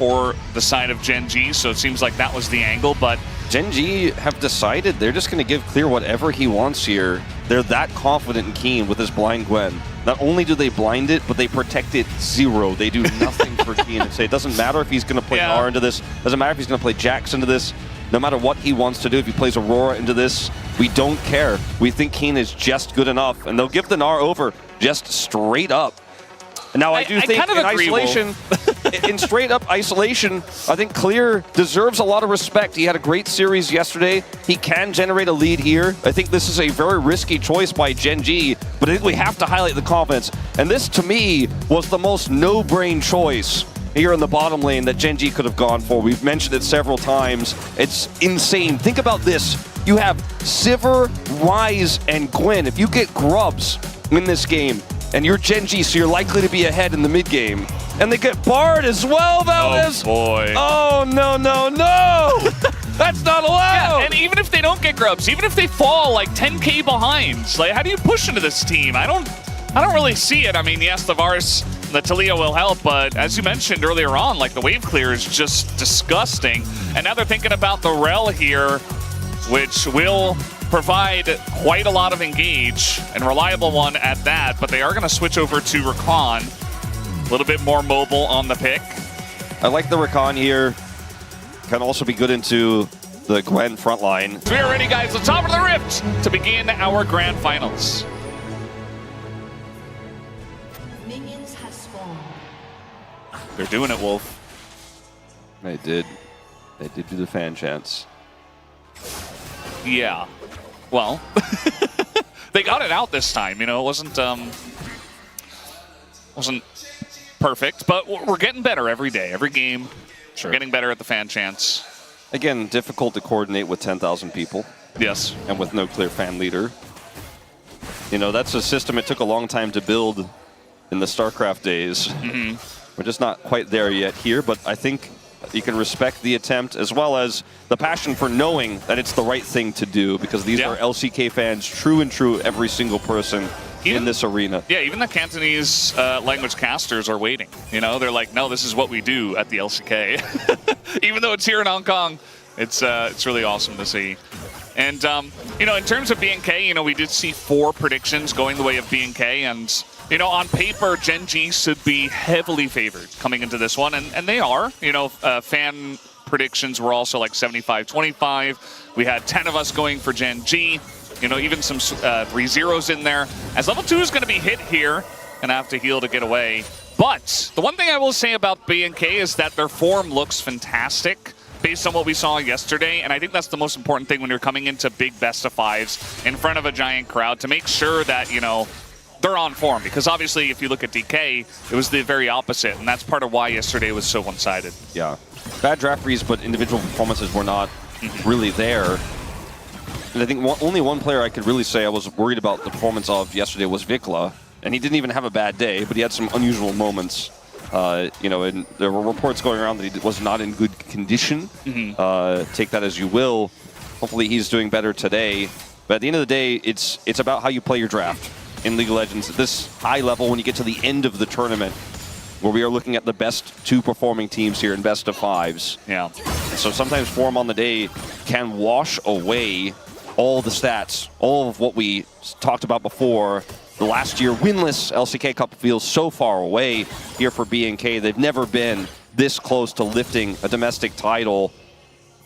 for the side of Gen.G, so it seems like that was the angle, but Gen.G have decided they're just going to give Clear whatever he wants here. They're that confident and keen with this blind Gwen. Not only do they blind it, but they protect it zero. They do nothing for Keen. It doesn't matter if he's going to play R into this. Doesn't matter if he's going to play Jax into this. No matter what he wants to do, if he plays Aurora into this, we don't care. We think Keen is just good enough, and they'll give the Gnar over just straight up. And now I do think kind of in isolation, in straight up isolation, I think Clear deserves a lot of respect. He had a great series yesterday. He can generate a lead here. I think this is a very risky choice by Gen.G, but I think we have to highlight the confidence. And this, to me, was the most no-brain choice here in the bottom lane that Gen.G could have gone for. We've mentioned it several times. It's insane. Think about this. You have Sivir, Ryze, and Gwen. If you get grubs in this game, and you're Gen.G, so you're likely to be ahead in the mid game. And they get Bard as well, Oh boy. Oh, no, no, no! That's not allowed! Yeah, and even if they don't get grubs, even if they fall like 10k behind, like how do you push into this team? I don't really see it. I mean, yes, the Varus and the Taliyah will help, but as you mentioned earlier on, like the wave clear is just disgusting. And now they're thinking about the Rel here, which will provide quite a lot of engage, and reliable one at that, but they are going to switch over to Rakan. A little bit more mobile on the pick. I like the Rakan here. Can also be good into the Gwen front line. We are ready, guys. Let's top of the rift to begin our grand finals. Minions have spawned. They're doing it, Wolf. They did. They did do the fan chants. Yeah. Well, they got it out this time. You know, it wasn't perfect, but we're getting better every day, every game. Sure. We're getting better at the fan chants. Again, difficult to coordinate with 10,000 people. Yes. And with no clear fan leader. You know, that's a system it took a long time to build in the StarCraft days. Mm-hmm. We're just not quite there yet here, but I think you can respect the attempt as well as the passion for knowing that it's the right thing to do, because these are LCK fans, true and true, every single person in this arena. Yeah, even the Cantonese language casters are waiting. You know, they're like, no, this is what we do at the LCK. Even though it's here in Hong Kong, it's really awesome to see. And, you know, in terms of BNK, you know, we did see 4 predictions going the way of BNK, and you know, on paper, Gen.G should be heavily favored coming into this one, and they are. You know, fan predictions were also like 75-25. We had 10 of us going for Gen.G. You know, even some 3-0s in there. As level 2 is going to be hit here, and I have to heal to get away. But the one thing I will say about BNK is that their form looks fantastic based on what we saw yesterday, and I think that's the most important thing when you're coming into big best-of-5s in front of a giant crowd, to make sure that, you know, they're on form, because obviously if you look at DK, it was the very opposite, and that's part of why yesterday was so one-sided. Yeah. Bad draft reads, but individual performances were not really there. And I think only one player I could really say I was worried about the performance of yesterday was Vikla, and he didn't even have a bad day, but he had some unusual moments. You know, and there were reports going around that he was not in good condition. Take that as you will. Hopefully he's doing better today. But at the end of the day, it's about how you play your draft in League of Legends. At this high level, when you get to the end of the tournament, where we are looking at the best 2 performing teams here in best-of-5s. Yeah. And so sometimes form on the day can wash away all the stats, all of what we talked about before. The last year winless LCK Cup feels so far away here for BNK. They've never been this close to lifting a domestic title,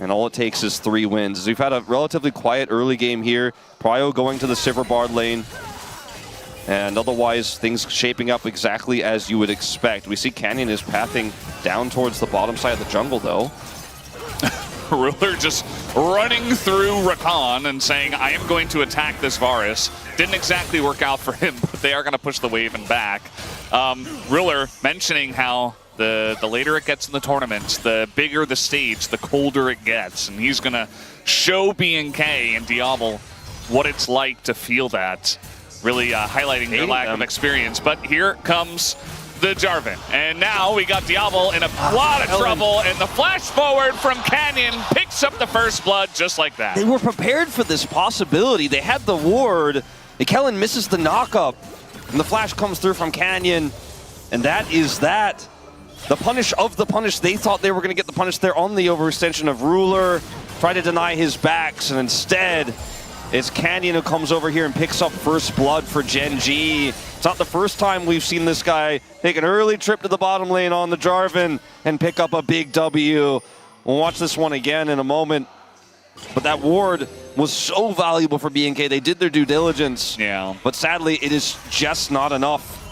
and all it takes is 3 wins. We've had a relatively quiet early game here. Pryo going to the Sivir Bard lane, and otherwise things shaping up exactly as you would expect. We see Canyon is pathing down towards the bottom side of the jungle, though. Ruler just running through Rakan and saying, I am going to attack this Varus. Didn't exactly work out for him, but they are going to push the wave and back. Ruler mentioning how the later it gets in the tournament, the bigger the stage, the colder it gets. And he's going to show BNK and Diablo what it's like to feel that. Really highlighting their lack of experience. But here comes the Jarvan. And now we got Diablo in a lot of trouble, and the flash forward from Canyon picks up the first blood just like that. They were prepared for this possibility. They had the ward. Kellen misses the knockup, and the flash comes through from Canyon, and that is that. the punish of the punish. They thought they were going to get the punish there on the overextension of Ruler. Try to deny his backs, and instead, it's Canyon who comes over here and picks up first blood for Gen.G. It's not the first time we've seen this guy take an early trip to the bottom lane on the Jarvan and pick up a big W. We'll watch this one again in a moment. But that ward was so valuable for BNK. They did their due diligence. Yeah. But sadly, it is just not enough.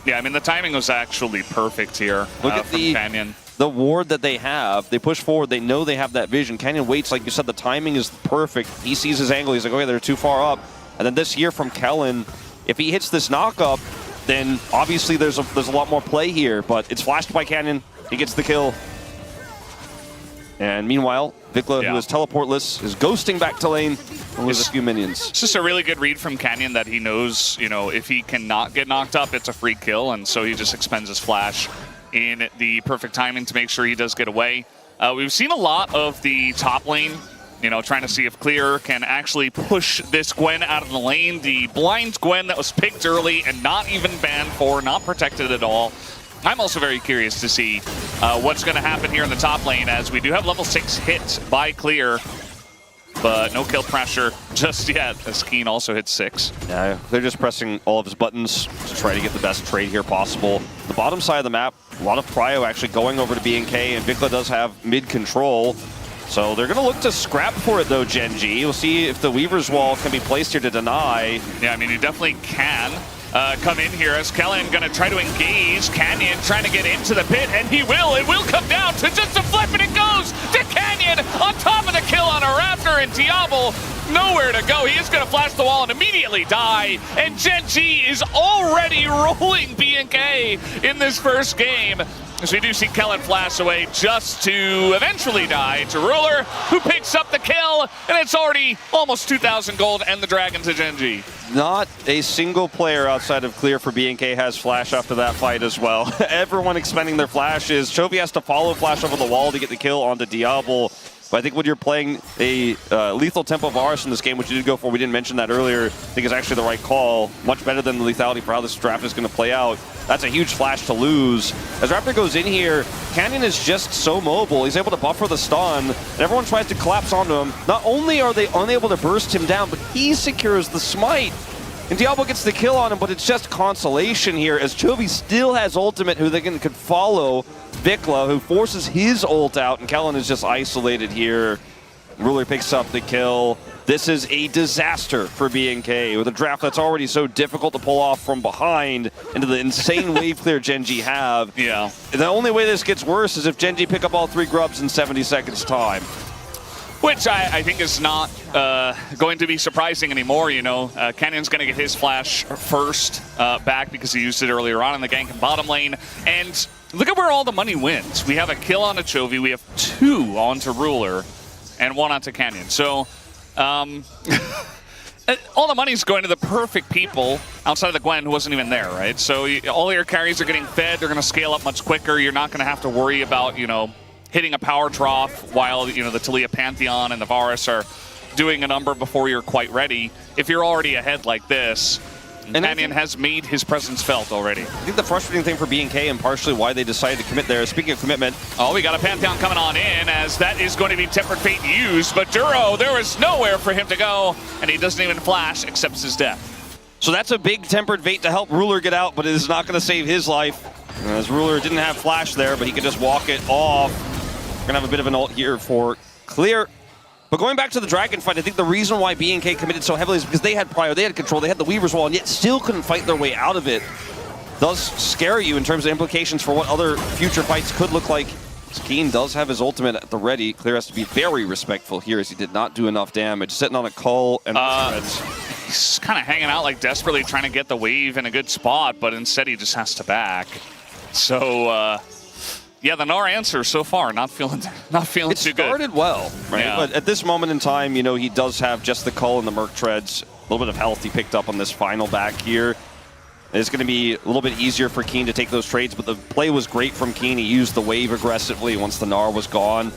Yeah, I mean, the timing was actually perfect here. Look at from Canyon. The ward that they have. They push forward. They know they have that vision. Canyon waits, like you said, the timing is perfect. He sees his angle. He's like, okay, they're too far up. And then this here from Kellen, if he hits this knock-up, then obviously there's a lot more play here. But it's flashed by Canyon. He gets the kill. And meanwhile, Vikla, who is teleportless, is ghosting back to lane with a few minions. It's just a really good read from Canyon that he knows, you know, if he cannot get knocked up, it's a free kill. And so he just expends his flash in the perfect timing to make sure he does get away. We've seen a lot of the top lane, you know, trying to see if Clear can actually push this Gwen out of the lane. The blind Gwen that was picked early and not even banned for, not protected at all. I'm also very curious to see what's going to happen here in the top lane, as we do have level 6 hit by Clear, but no kill pressure just yet, as Keen also hits 6. Yeah, they're just pressing all of his buttons to try to get the best trade here possible. The bottom side of the map, a lot of prio actually going over to BNK, and Vikla does have mid control. So they're going to look to scrap for it, though, Gen.G. We'll see if the Weaver's Wall can be placed here to deny. Yeah, I mean, you definitely can come in here, as Kellen going to try to engage. Canyon trying to get into the pit, and he will. It will come down to just a flip, and it goes to Canyon on top of the kill on a Raptor, and Diablo nowhere to go. He is going to flash the wall and immediately die, and Gen.G is already rolling BNK in this first game. So we do see Kellen flash away just to eventually die to Ruler, who picks up the kill, and it's already almost 2,000 gold and the dragon to Gen.G. Not a single player outside of Clear for BNK has flash after that fight as well. Everyone expending their flashes. Chovy has to follow flash over the wall to get the kill onto Diablo. But I think when you're playing a lethal tempo Varus in this game, which you did go for, we didn't mention that earlier, I think is actually the right call. Much better than the lethality for how this draft is going to play out. That's a huge flash to lose. As Raptor goes in here, Canyon is just so mobile. He's able to buffer the stun, and everyone tries to collapse onto him. Not only are they unable to burst him down, but he secures the smite. And Diablo gets the kill on him, but it's just consolation here, as Chovy still has ultimate who they could follow. Vikla, who forces his ult out, and Kellen is just isolated here. Ruler picks up the kill. This is a disaster for BNK, with a draft that's already so difficult to pull off from behind into the insane wave clear Gen.G have. Yeah. The only way this gets worse is if Gen.G pick up all 3 grubs in 70 seconds time. Which I think is not going to be surprising anymore, you know. Canyon's going to get his flash first back because he used it earlier on in the gank in bottom lane. And look at where all the money wins. We have a kill onto Chovy, we have 2 onto Ruler, and 1 onto Canyon. So all the money's going to the perfect people outside of the Gwen who wasn't even there, right? So all your carries are getting fed, they're going to scale up much quicker. You're not going to have to worry about, you know, hitting a power trough while, you know, the Taliyah Pantheon and the Varus are doing a number before you're quite ready. If you're already ahead like this, and Canyon has made his presence felt already. I think the frustrating thing for BNK, and partially why they decided to commit there, speaking of commitment. Oh, we got a Pantheon coming on in, as that is going to be Tempered Fate used, but Duro, there was nowhere for him to go, and he doesn't even flash, accepts his death. So that's a big Tempered Fate to help Ruler get out, but it is not going to save his life. As Ruler didn't have flash there, but he could just walk it off. We're going to have a bit of an ult here for Clear. But going back to the Dragon fight, I think the reason why BNK committed so heavily is because they had prio, they had control, they had the Weaver's Wall, and yet still couldn't fight their way out of it. Does scare you in terms of implications for what other future fights could look like. Skeen does have his ultimate at the ready. Clear has to be very respectful here, as he did not do enough damage. Sitting on a cull and he's kind of hanging out like desperately trying to get the wave in a good spot, but instead he just has to back. So yeah, the Gnar answer so far, not feeling too good. It started well, right? Yeah. But at this moment in time, you know, he does have just the cull and the Merc Treads. A little bit of health he picked up on this final back here. It's going to be a little bit easier for Keen to take those trades, but the play was great from Keen. He used the wave aggressively once the Gnar was gone.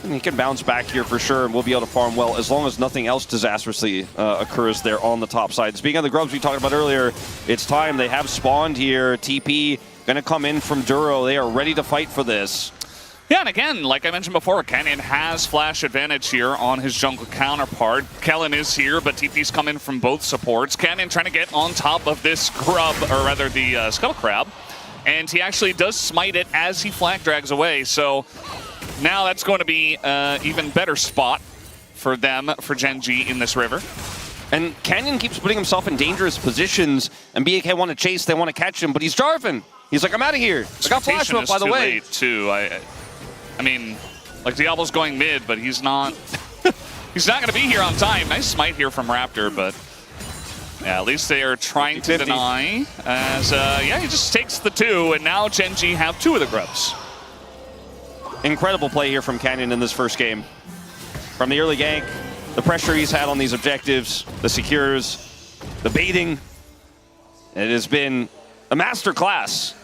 And he can bounce back here for sure, and we'll be able to farm well as long as nothing else disastrously occurs there on the top side. Speaking of the grubs we talked about earlier, it's time. They have spawned here. TP going to come in from Duro. They are ready to fight for this. Yeah, and again, like I mentioned before, Canyon has flash advantage here on his jungle counterpart. Kellen is here, but TP's come in from both supports. Canyon trying to get on top of this grub, or rather the Scuttle Crab. And he actually does smite it as he flag drags away. So now that's going to be an even better spot for them, for Gen.G in this river. And Canyon keeps putting himself in dangerous positions, and BNK want to chase, they want to catch him, but he's Jarvan. He's like, I'm out of here. I got flash up, by the way. Late too. I mean, like Diablo's going mid, but he's not. He's not going to be here on time. Nice smite here from Raptor, but yeah, at least they are trying to deny. As yeah, he just takes the 2, and now Gen.G have 2 of the grubs. Incredible play here from Canyon in this first game. From the early gank, the pressure he's had on these objectives, the secures, the baiting. It has been a masterclass.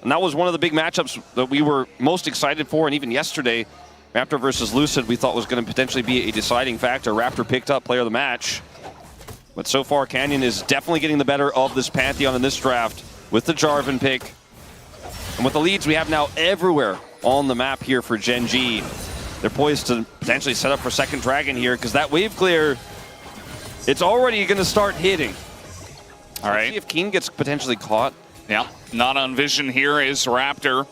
And that was one of the big matchups that we were most excited for. And even yesterday, Raptor versus Lucid, we thought was going to potentially be a deciding factor. Raptor picked up player of the match. But so far, Canyon is definitely getting the better of this Pantheon in this draft with the Jarvan pick. And with the leads we have now everywhere on the map here for Gen.G, they're poised to potentially set up for second Dragon here, because that wave clear, it's already going to start hitting. All right. Let's see if Keen gets potentially caught. Yeah, not on vision here is Raptor.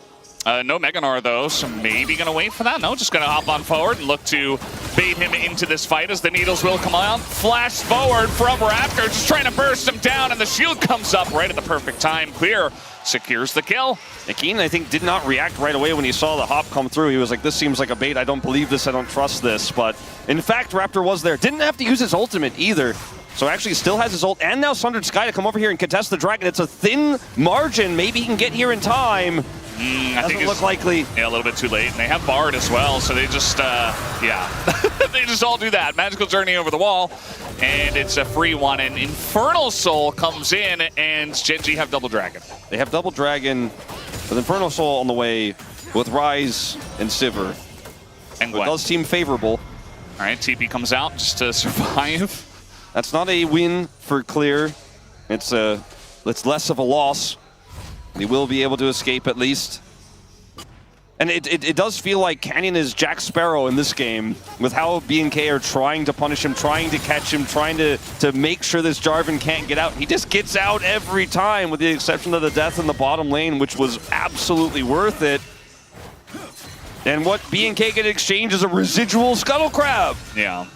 No Meganar though, so maybe gonna wait for that. No, just gonna hop on forward and look to bait him into this fight as the needles will come out. Flash forward from Raptor, just trying to burst him down, and the shield comes up right at the perfect time. Clear secures the kill. Keen, I think, did not react right away when he saw the hop come through. He was like, this seems like a bait. I don't believe this. I don't trust this. But in fact, Raptor was there. Didn't have to use his ultimate either. So actually still has his ult, and now Sundered Sky to come over here and contest the Dragon. It's a thin margin. Maybe he can get here in time. I think doesn't look likely. Yeah, a little bit too late. And they have Bard as well, so they just, yeah. They just all do that. Magical Journey over the wall, and it's a free one. And Infernal Soul comes in, and Gen.G have Double Dragon. They have Double Dragon with Infernal Soul on the way with Ryze and Sivir. And it does seem favorable. All right, TP comes out just to survive. That's not a win for Clear. It's less of a loss. They will be able to escape at least. And it does feel like Canyon is Jack Sparrow in this game, with how BNK are trying to punish him, trying to catch him, trying to make sure this Jarvan can't get out. He just gets out every time, with the exception of the death in the bottom lane, which was absolutely worth it. And what BNK can exchange is a residual Scuttle Crab. Yeah.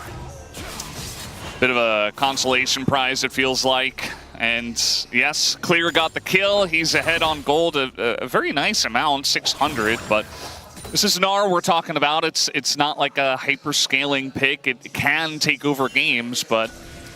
Bit of a consolation prize, it feels like. And yes, Clear got the kill. He's ahead on gold, a very nice amount, 600. But this is Gnar we're talking about. It's not like a hyper-scaling pick. It can take over games, but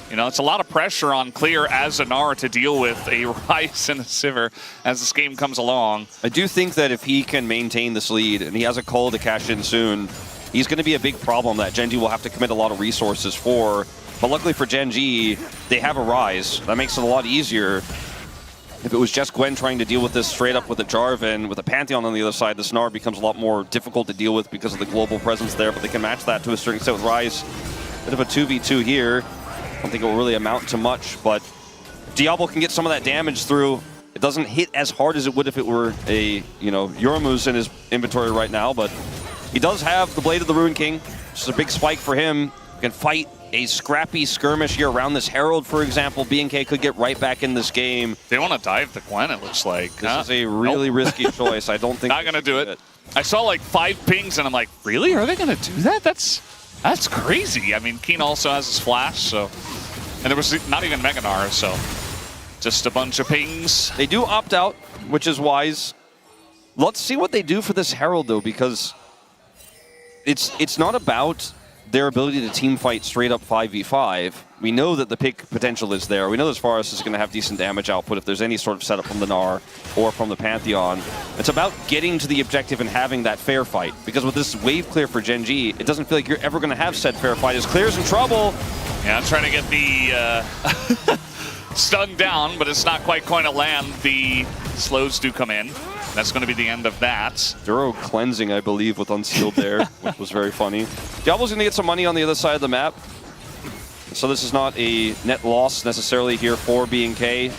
you know, it's a lot of pressure on Clear as a Gnar to deal with a Ryze and a Sivir as this game comes along. I do think that if he can maintain this lead, and he has a call to cash in soon, he's going to be a big problem that Gen.G will have to commit a lot of resources for. But luckily for Gen.G, they have a Ryze. That makes it a lot easier. If it was just Gwen trying to deal with this straight up with a Jarvan, with a Pantheon on the other side, this Gnar becomes a lot more difficult to deal with because of the global presence there, but they can match that to a certain extent with Ryze. Bit of a 2v2 here. I don't think it will really amount to much, but Diablo can get some of that damage through. It doesn't hit as hard as it would if it were a, you know, Yoramu's in his inventory right now, but he does have the Blade of the Ruined King, which is a big spike for him. He can fight a scrappy skirmish here around this Herald, for example. BNK could get right back in this game. They want to dive the Gwen, it looks like. This is a really risky choice. I don't think... Not going to do it. I saw like 5 pings, and I'm like, really? Are they going to do that? That's crazy. I mean, Keen also has his flash, so... And there was not even Meganar, so... Just a bunch of pings. They do opt out, which is wise. Let's see what they do for this Herald, though, because... It's not about their ability to team fight straight up 5v5. We know that the pick potential is there. We know this Varus is going to have decent damage output if there's any sort of setup from the Gnar or from the Pantheon. It's about getting to the objective and having that fair fight. Because with this wave clear for Gen.G, it doesn't feel like you're ever going to have said fair fight. As Clear's in trouble. Yeah, I'm trying to get the stun down, but it's not quite going to land. The slows do come in. That's going to be the end of that. Duro cleansing, I believe, with Unsealed there, which was very funny. Diablo's going to get some money on the other side of the map. So this is not a net loss necessarily here for BNK.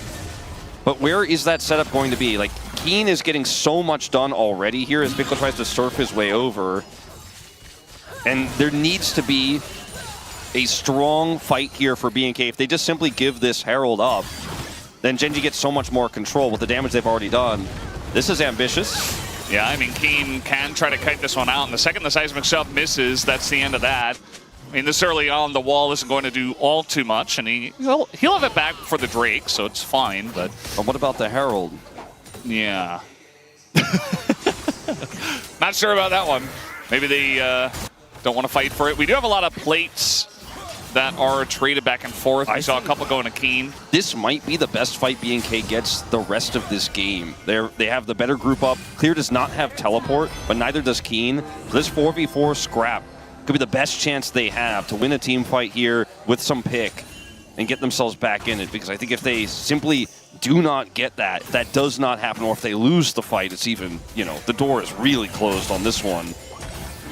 But where is that setup going to be? Like, Keen is getting so much done already here as Vikla tries to surf his way over. And there needs to be a strong fight here for BNK. If they just simply give this Herald up, then Gen.G gets so much more control with the damage they've already done. This is ambitious. Yeah, I mean, Keen can try to kite this one out, and the second the seismic shove misses, that's the end of that. I mean, this early on, the wall isn't going to do all too much, and he'll have it back for the Drake, so it's fine, but what about the Herald? Yeah. Not sure about that one. Maybe they don't want to fight for it. We do have a lot of plates that are traded back and forth. I saw a couple going to Keen. This might be the best fight BNK gets the rest of this game. They have the better group up. Clear does not have teleport, but neither does Keen. So this 4v4 scrap could be the best chance they have to win a team fight here with some pick and get themselves back in it. Because I think if they simply do not get that, if that does not happen, or if they lose the fight, it's even, you know, the door is really closed on this one.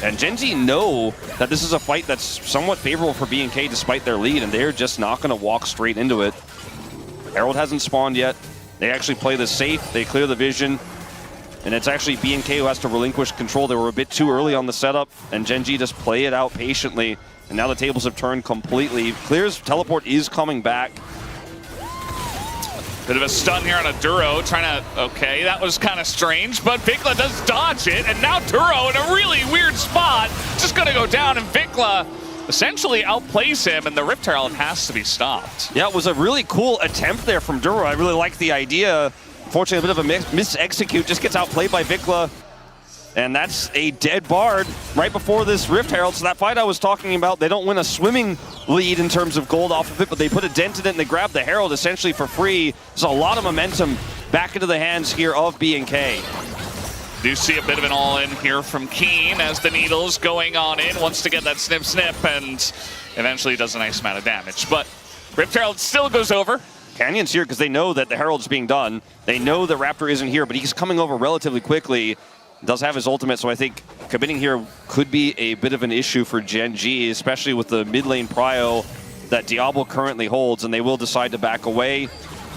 And Gen.G know that this is a fight that's somewhat favorable for BNK despite their lead, and they're just not going to walk straight into it. Herald hasn't spawned yet. They actually play this safe. They clear the vision. And it's actually BNK who has to relinquish control. They were a bit too early on the setup, and Gen.G just play it out patiently. And now the tables have turned completely. Clear's teleport is coming back. Bit of a stun here on a Duro, trying to, okay, that was kind of strange, but Vikla does dodge it, and now Duro in a really weird spot, just gonna go down, and Vikla essentially outplays him, and the Rift Herald has to be stopped. Yeah, it was a really cool attempt there from Duro. I really like the idea. Unfortunately, a bit of a mis-execute, just gets outplayed by Vikla. And that's a dead Bard right before this Rift Herald. So that fight I was talking about, they don't win a swimming lead in terms of gold off of it, but they put a dent in it and they grab the Herald essentially for free. There's a lot of momentum back into the hands here of BNK. Do see a bit of an all-in here from Keen as the Needle's going on in, wants to get that snip, and eventually does a nice amount of damage. But Rift Herald still goes over. Canyon's here because they know that the Herald's being done. They know the Raptor isn't here, but he's coming over relatively quickly. Does have his ultimate, so I think committing here could be a bit of an issue for Gen.G, especially with the mid lane prio that Diablo currently holds, and they will decide to back away.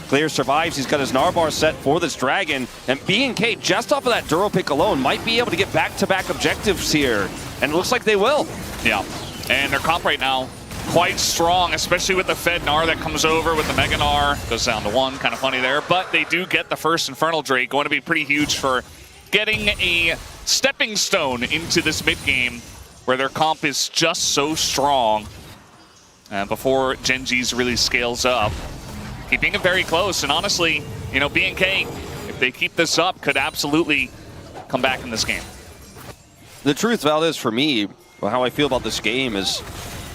Clear survives, he's got his Narbar set for this Dragon, and BNK, just off of that Duro pick alone, might be able to get back-to-back objectives here, and it looks like they will. Yeah, and their comp right now, quite strong, especially with the Fed Gnar that comes over with the Mega Gnar. Goes down to 1, kind of funny there, but they do get the first Infernal Drake, going to be pretty huge for getting a stepping stone into this mid game where their comp is just so strong before Gen.G's really scales up. Keeping it very close, and honestly, you know, BNK, if they keep this up, could absolutely come back in this game. The truth, Valdez, for me, how I feel about this game is,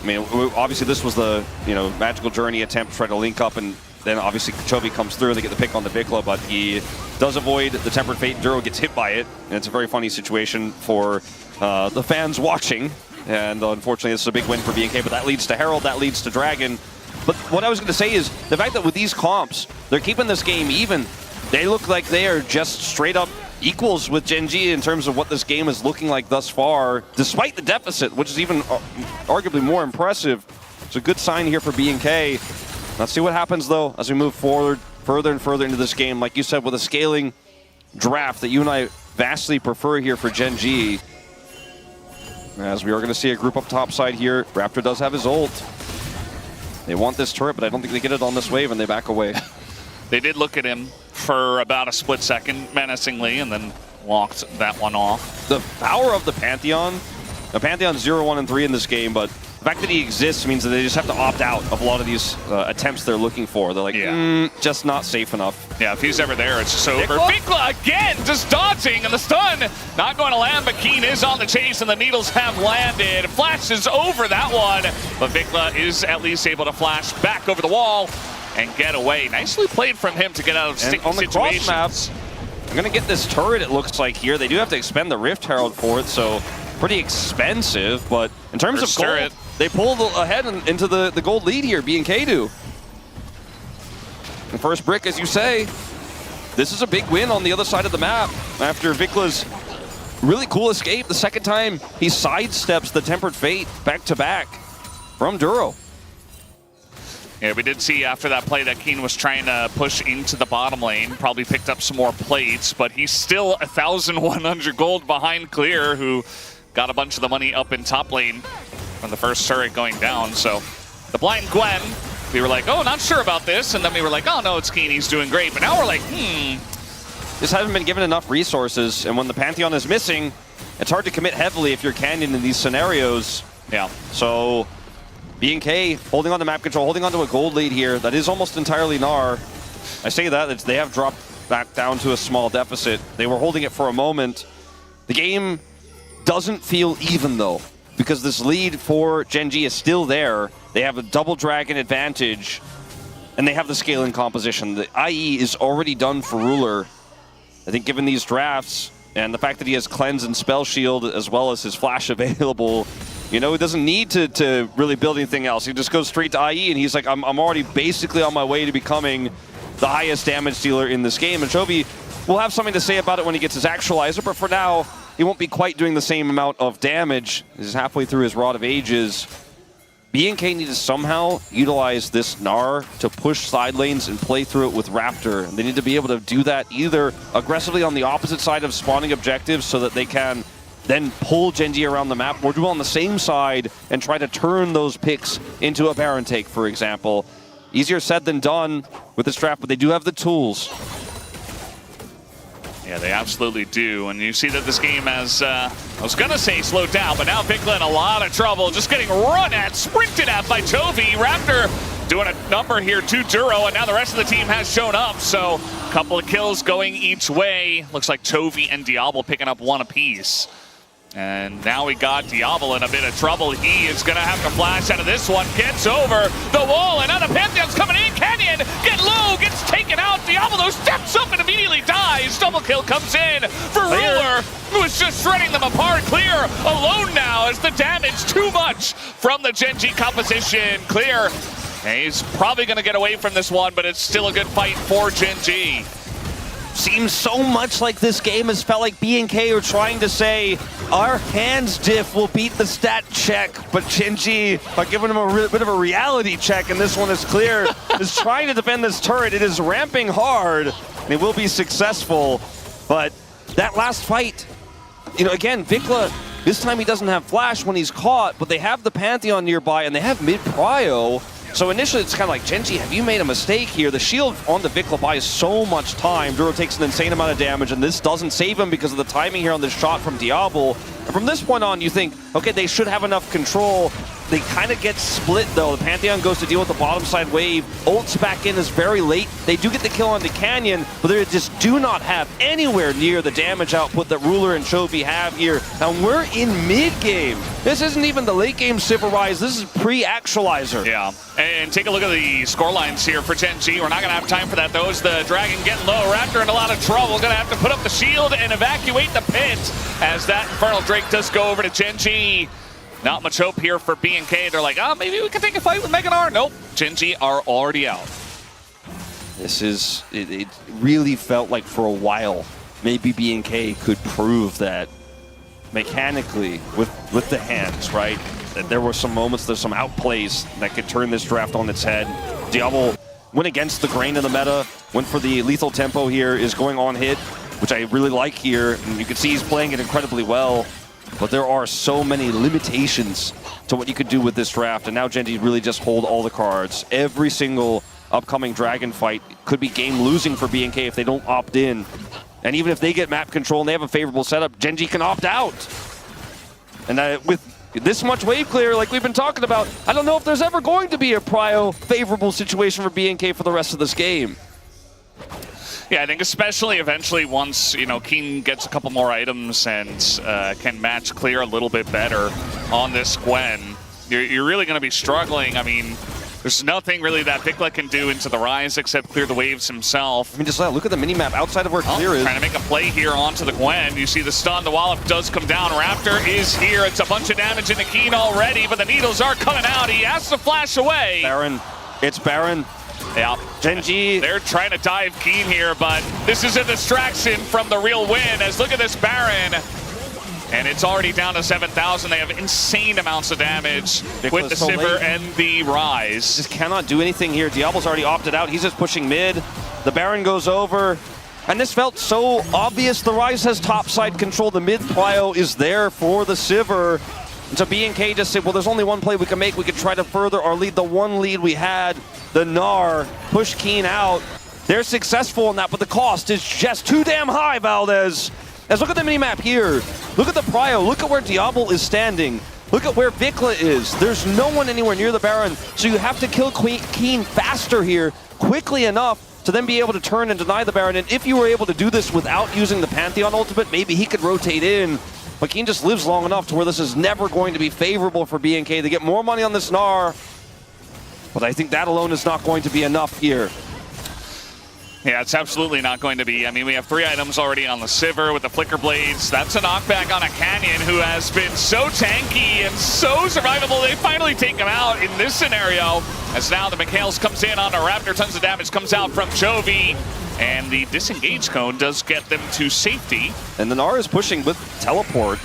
I mean, obviously this was the, you know, magical journey attempt to try to link up, and then obviously Chovy comes through and they get the pick on the Vikla, but he does avoid the Tempered Fate. Duro gets hit by it, and it's a very funny situation for the fans watching. And unfortunately, this is a big win for BNK, but that leads to Herald, that leads to Dragon. But what I was going to say is the fact that with these comps, they're keeping this game even. They look like they are just straight up equals with Gen.G in terms of what this game is looking like thus far, despite the deficit, which is even arguably more impressive. It's a good sign here for BNK. Let's see what happens, though, as we move forward further and further into this game. Like you said, with a scaling draft that you and I vastly prefer here for Gen.G. As we are going to see a group up top side here. Raptor does have his ult. They want this turret, but I don't think they get it on this wave, and they back away. They did look at him for about a split second menacingly, and then walked that one off. The power of the Pantheon's 0, 1, and 3 in this game, but the fact that he exists means that they just have to opt out of a lot of these attempts they're looking for. They're like, just not safe enough. Yeah, if he's ever there, it's just over. Vikla again, just dodging, and the stun not going to land, but Keen is on the chase, and the Needles have landed. Flashes over that one, but Vikla is at least able to flash back over the wall and get away. Nicely played from him to get out of sticky situations. On the cross maps, I'm going to get this turret, it looks like, here. They do have to expend the Rift Herald for it, so pretty expensive, but in terms of gold, they pulled ahead into the gold lead here, BNK do. The first brick, as you say, this is a big win on the other side of the map after Vikla's really cool escape. The second time he sidesteps the Tempered Fate back-to-back from Duro. Yeah, we did see after that play that Keen was trying to push into the bottom lane, probably picked up some more plates, but he's still 1,100 gold behind Clear, who got a bunch of the money up in top lane from the first turret going down. So the blind Gwen, we were like, oh, not sure about this, and then we were like, oh no, it's Keen, he's doing great. But now we're like, Just haven't been given enough resources, and when the Pantheon is missing, it's hard to commit heavily if you're Canyon in these scenarios. Yeah. So BNK holding on to map control, holding on to a gold lead here that is almost entirely Gnar. I say that, they have dropped back down to a small deficit. They were holding it for a moment. The game doesn't feel even though, because this lead for Gen.G is still there. They have a double dragon advantage, and they have the scaling composition. The IE is already done for Ruler. I think given these drafts, and the fact that he has Cleanse and Spell Shield, as well as his Flash available, you know, he doesn't need to really build anything else. He just goes straight to IE, and he's like, I'm already basically on my way to becoming the highest damage dealer in this game. And Chovy will have something to say about it when he gets his actualizer, but for now, he won't be quite doing the same amount of damage. He's halfway through his Rod of Ages. BNK need to somehow utilize this Gnar to push side lanes and play through it with Raptor. And they need to be able to do that either aggressively on the opposite side of spawning objectives so that they can then pull Gen.G around the map, or do it on the same side and try to turn those picks into a Baron take, for example. Easier said than done with this draft, but they do have the tools. Yeah, they absolutely do. And you see that this game has, I was going to say slowed down, but now Vikla in a lot of trouble. Just getting run at, sprinted at by Chovy. Raptor doing a number here to Duro, and now the rest of the team has shown up. So a couple of kills going each way. Looks like Chovy and Diablo picking up one apiece. And now we got Diablo in a bit of trouble. He is going to have to flash out of this one. Gets over the wall, and now the Pantheon's coming in. Canyon get low, gets taken out. Diablo steps up and immediately dies. Double kill comes in for Ruler, who is just shredding them apart. Clear alone now as the damage too much from the Gen.G composition. Clear, he's probably going to get away from this one, but it's still a good fight for Gen.G. Seems so much like this game has felt like BNK are trying to say, our hands diff will beat the stat check, but Gen.G are giving him a bit of a reality check, and this one is Clear. is trying to defend this turret. It is ramping hard, and it will be successful, but that last fight, you know, again, Vikla, this time he doesn't have Flash when he's caught, but they have the Pantheon nearby, and they have mid-prio. So initially it's kind of like, Gen.G, have you made a mistake here? The shield on the Vikla buys so much time. Duro takes an insane amount of damage, and this doesn't save him because of the timing here on this shot from Diablo. And from this point on, you think, okay, they should have enough control. They kind of get split, though. The Pantheon goes to deal with the bottom side wave. Ults back in is very late. They do get the kill on the Canyon, but they just do not have anywhere near the damage output that Ruler and Chovy have here. And we're in mid-game. This isn't even the late-game Silver Rise. This is pre-actualizer. Yeah, and take a look at the score lines here for Gen.G. We're not going to have time for that, though. As the Dragon getting low. Raptor in a lot of trouble. Going to have to put up the shield and evacuate the pit, as that Infernal Drake does go over to Gen.G. Not much hope here for BNK. They're like, oh, maybe we can take a fight with Mega Gnar. Nope, Gen.G are already out. This is, it really felt like for a while, maybe BNK could prove that mechanically with the hands, right? That there were some moments, there's some outplays that could turn this draft on its head. Diablo went against the grain of the meta, went for the lethal tempo here, is going on hit, which I really like here. And you can see he's playing it incredibly well. But there are so many limitations to what you could do with this draft, and now Gen.G really just hold all the cards. Every single upcoming Dragon fight could be game losing for BNK if they don't opt in. And even if they get map control and they have a favorable setup, Gen.G can opt out. And with this much wave clear, like we've been talking about, I don't know if there's ever going to be a prio favorable situation for BNK for the rest of this game. Yeah, I think especially eventually once, you know, Keen gets a couple more items and can match Clear a little bit better on this Gwen, you're really going to be struggling. I mean, there's nothing really that Vikla can do into the Rise except clear the waves himself. I mean, just look at the minimap outside of where Clear is. Trying to make a play here onto the Gwen. You see the stun, the wallop does come down. Raptor is here. It's a bunch of damage into Keen already, but the needles are coming out. He has to flash away. Baron. It's Baron. Yeah. Gen.G. They're trying to dive Keen here, but this is a distraction from the real win. As look at this Baron. And it's already down to 7,000. They have insane amounts of damage with the so Sivir late. and the Rise. Just cannot do anything here. Diablo's already opted out. He's just pushing mid. The Baron goes over. And this felt so obvious. The Rise has topside control. The mid prio is there for the Sivir. And so BNK just said, well, there's only one play we can make. We could try to further our lead. The one lead we had, the Gnar, push Keen out. They're successful in that, but the cost is just too damn high, Valdez. As look at the minimap here. Look at the prio. Look at where Diablo is standing. Look at where Vikla is. There's no one anywhere near the Baron, so you have to kill Keen faster here, quickly enough to then be able to turn and deny the Baron. And if you were able to do this without using the Pantheon ultimate, maybe he could rotate in. But Keen just lives long enough to where this is never going to be favorable for BNK. They get more money on this Gnar, but I think that alone is not going to be enough here. Yeah, it's absolutely not going to be. I mean, we have 3 items already on the Sivir with the Flicker Blades. That's a knockback on a Canyon who has been so tanky and so survivable. They finally take him out in this scenario. As now the McHale's comes in on a Raptor. Tons of damage comes out from Chovy. And the disengage cone does get them to safety. And the Gnar is pushing with teleport.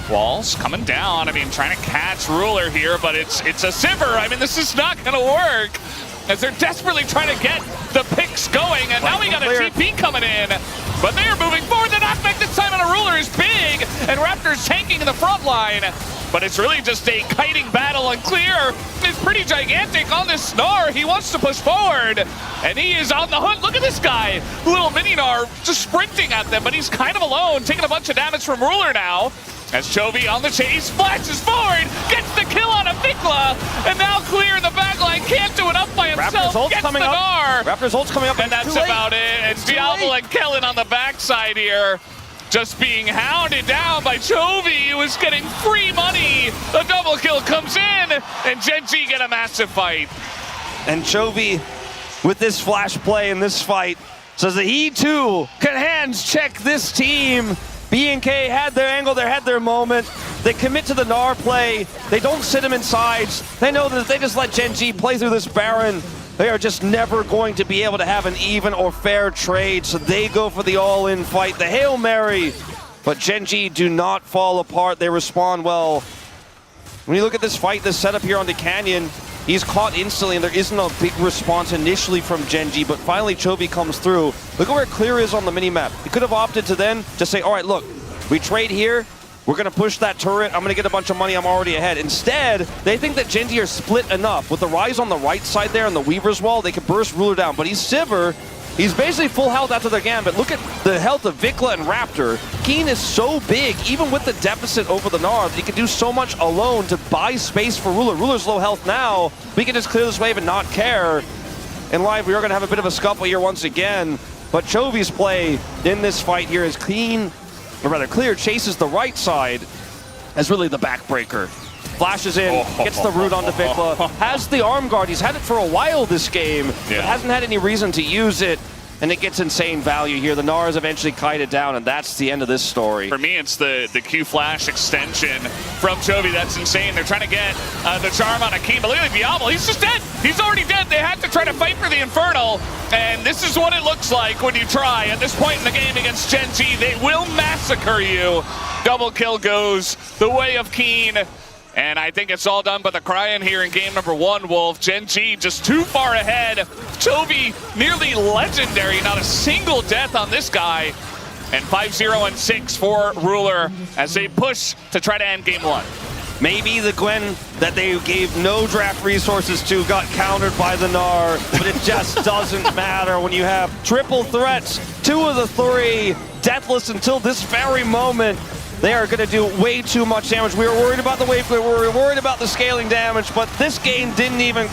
Walls coming down. I mean, trying to catch Ruler here, but it's a Sivir. I mean, this is not going to work. As they're desperately trying to get the picks going, and now we got a TP coming in. But they are moving forward. The knockback this time on a Ruler is big, and Raptor's tanking in the front line. But it's really just a kiting battle, and Clear is pretty gigantic on this Gnar. He wants to push forward, and he is on the hunt. Look at this guy, little mini Gnar, just sprinting at them, but he's kind of alone, taking a bunch of damage from Ruler now. As Chovy on the chase, flashes forward, gets the kill on a Vikla, and now Clear in the backline can't do enough by himself, gets the Gnar. Raptor's ult's coming up, and that's about it. And Diablo and Kellen on the backside here, just being hounded down by Chovy, who is getting free money. The double kill comes in, and Gen.G get a massive fight. And Chovy, with this flash play in this fight, says that he too can hands check this team. BNK had their angle, they had their moment. They commit to the Gnar play. They don't sit him in sides. They know that if they just let Gen.G play through this Baron, they are just never going to be able to have an even or fair trade. So they go for the all-in fight, the Hail Mary. But Gen.G do not fall apart. They respond well. When you look at this fight, this setup here on the Canyon, he's caught instantly, and there isn't a big response initially from Gen.G, but finally Chovy comes through. Look at where Clear is on the minimap. He could have opted to then just say, all right, look, we trade here, we're going to push that turret, I'm going to get a bunch of money, I'm already ahead. Instead, they think that Gen.G are split enough. With the Rise on the right side there and the Weaver's Wall, they can burst Ruler down, but he's Sivir. He's basically full health after their gambit. Look at the health of Vikla and Raptor. Keen is so big, even with the deficit over the Gnar, that he can do so much alone to buy space for Ruler. Ruler's low health now. We can just clear this wave and not care. In live, we are going to have a bit of a scuffle here once again. But Chovy's play in this fight here is Clear chases the right side as really the backbreaker. Flashes in, gets the root onto Vikla, has the arm guard. He's had it for a while this game, but hasn't had any reason to use it, and it gets insane value here. The Gnar is eventually kited down, and that's the end of this story. For me, it's the Q flash extension from Chovy. That's insane. They're trying to get the charm on Akeem, but look at Diablo. He's just dead. He's already dead. They had to try to fight for the Infernal, and this is what it looks like when you try. At this point in the game against Gen.G, they will massacre you. Double kill goes the way of Keen. And I think it's all done but the crying here in game number 1, Wolf. Gen.G just too far ahead. Chovy nearly legendary, not a single death on this guy. And 5-0 and 6 for Ruler as they push to try to end game 1. Maybe the Gwen that they gave no draft resources to got countered by the Gnar, but it just doesn't matter when you have triple threats, 2 of the 3 deathless until this very moment. They are going to do way too much damage. We were worried about the wave clear, we were worried about the scaling damage, but this game didn't even